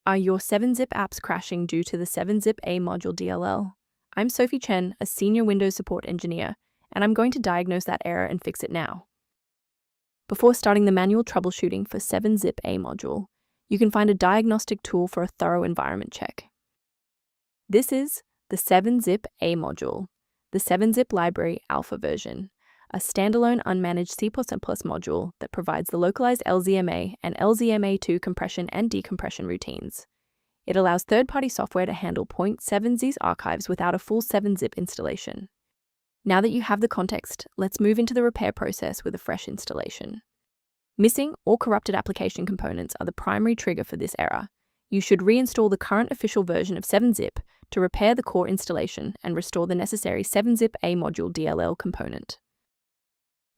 Are your 7-zip apps crashing due to the 7za module DLL? I'm Sophie Chen, a senior Windows support engineer, and I'm going to diagnose that error and fix it now. Before starting the manual troubleshooting for 7za module, you can find a diagnostic tool for a thorough environment check. This is the 7za module, the 7zip library alpha version, a standalone unmanaged C++ module that provides the localized LZMA and LZMA2 compression and decompression routines. It allows third-party software to handle .7z's archives without a full 7zip installation. Now that you have the context, let's move into the repair process with a fresh installation. Missing or corrupted application components are the primary trigger for this error. You should reinstall the current official version of 7zip to repair the core installation and restore the necessary 7za module DLL component.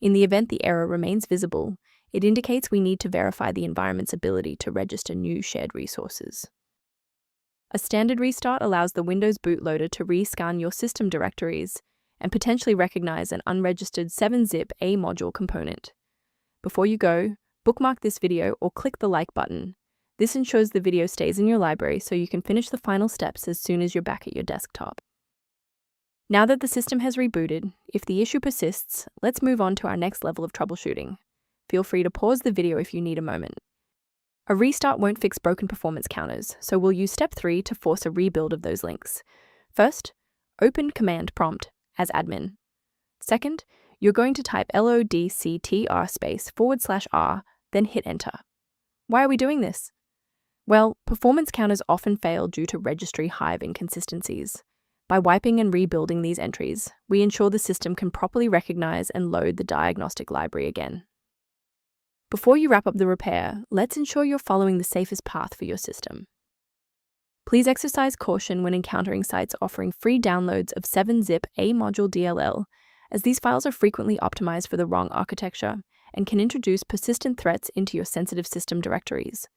In the event the error remains visible, it indicates we need to verify the environment's ability to register new shared resources. A standard restart allows the Windows bootloader to rescan your system directories and potentially recognize an unregistered 7za module component. Before you go, bookmark this video or click the like button. This ensures the video stays in your library so you can finish the final steps as soon as you're back at your desktop. Now that the system has rebooted, if the issue persists, let's move on to our next level of troubleshooting. Feel free to pause the video if you need a moment. A restart won't fix broken performance counters, so we'll use step 3 to force a rebuild of those links. First, open command prompt as admin. Second, you're going to type lodctr//r, then hit enter. Why are we doing this? Well, performance counters often fail due to registry hive inconsistencies. By wiping and rebuilding these entries, we ensure the system can properly recognize and load the diagnostic library again. Before you wrap up the repair, let's ensure you're following the safest path for your system. Please exercise caution when encountering sites offering free downloads of 7za module DLL, as these files are frequently optimized for the wrong architecture and can introduce persistent threats into your sensitive system directories.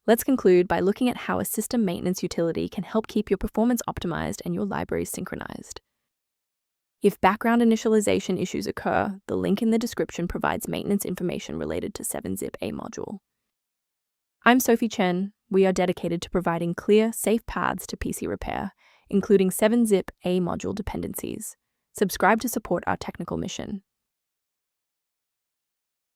Let's conclude by looking at how a system maintenance utility can help keep your performance optimized and your libraries synchronized. If background initialization issues occur, the link in the description provides maintenance information related to 7za module. I'm Sophie Chen. We are dedicated to providing clear, safe paths to PC repair, including 7za module dependencies. Subscribe to support our technical mission.